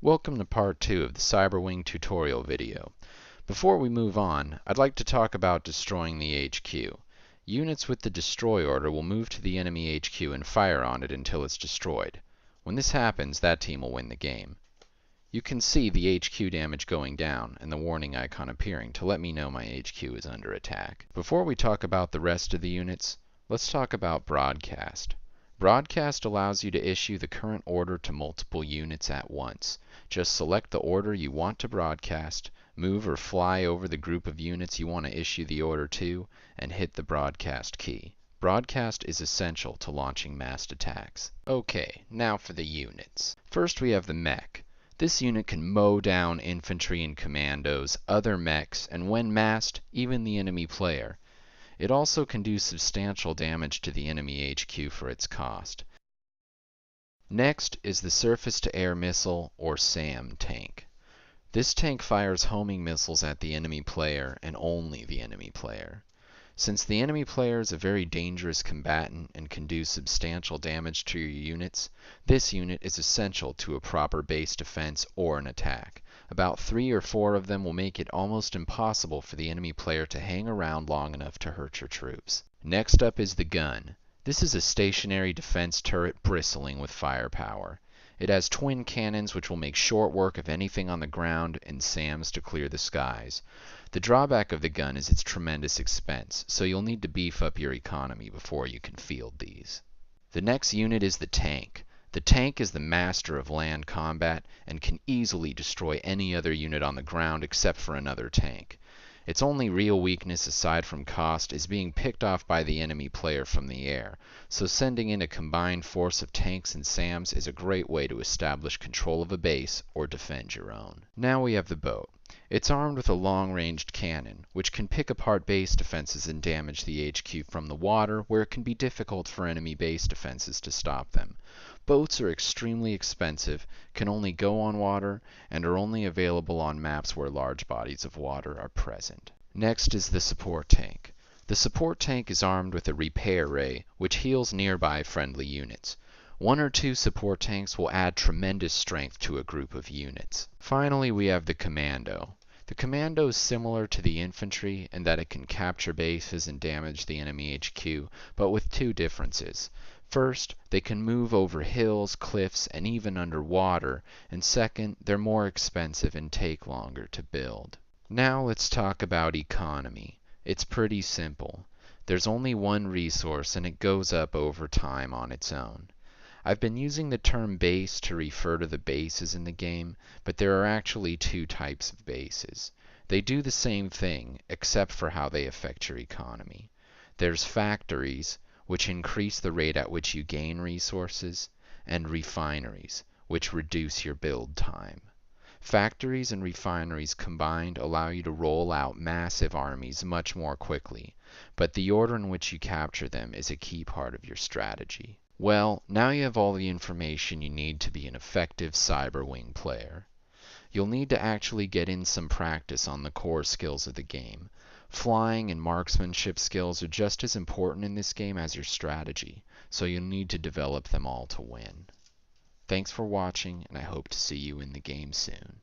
Welcome to part 2 of the Cyberwing tutorial video. Before we move on, I'd like to talk about destroying the HQ. Units with the destroy order will move to the enemy HQ and fire on it until it's destroyed. When this happens, that team will win the game. You can see the HQ damage going down and the warning icon appearing to let me know my HQ is under attack. Before we talk about the rest of the units, let's talk about broadcast. Broadcast allows you to issue the current order to multiple units at once. Just select the order you want to broadcast, move or fly over the group of units you want to issue the order to, and hit the broadcast key. Broadcast is essential to launching massed attacks. Okay, now for the units. First we have the mech. This unit can mow down infantry and commandos, other mechs, and when massed, even the enemy player. It also can do substantial damage to the enemy HQ for its cost. Next is the Surface-to-Air Missile, or SAM, tank. This tank fires homing missiles at the enemy player and only the enemy player. Since the enemy player is a very dangerous combatant and can do substantial damage to your units, this unit is essential to a proper base defense or an attack. About 3 or 4 of them will make it almost impossible for the enemy player to hang around long enough to hurt your troops. Next up is the gun. This is a stationary defense turret bristling with firepower. It has twin cannons which will make short work of anything on the ground and SAMs to clear the skies. The drawback of the gun is its tremendous expense, so you'll need to beef up your economy before you can field these. The next unit is the tank. The tank is the master of land combat and can easily destroy any other unit on the ground except for another tank. Its only real weakness aside from cost is being picked off by the enemy player from the air, so sending in a combined force of tanks and SAMs is a great way to establish control of a base or defend your own. Now we have the boat. It's armed with a long-ranged cannon, which can pick apart base defenses and damage the HQ from the water, where it can be difficult for enemy base defenses to stop them. Boats are extremely expensive, can only go on water, and are only available on maps where large bodies of water are present. Next is the support tank. The support tank is armed with a repair ray, which heals nearby friendly units. 1 or 2 support tanks will add tremendous strength to a group of units. Finally, we have the commando. The commando is similar to the infantry in that it can capture bases and damage the enemy HQ, but with 2 differences. First, they can move over hills, cliffs, and even underwater, and second, they're more expensive and take longer to build. Now let's talk about economy. It's pretty simple. There's only one resource and it goes up over time on its own. I've been using the term base to refer to the bases in the game, but there are actually 2 types of bases. They do the same thing, except for how they affect your economy. There's factories, which increase the rate at which you gain resources, and refineries, which reduce your build time. Factories and refineries combined allow you to roll out massive armies much more quickly, but the order in which you capture them is a key part of your strategy. Well, now you have all the information you need to be an effective Cyberwing player. You'll need to actually get in some practice on the core skills of the game. Flying and marksmanship skills are just as important in this game as your strategy, so you'll need to develop them all to win. Thanks for watching, and I hope to see you in the game soon.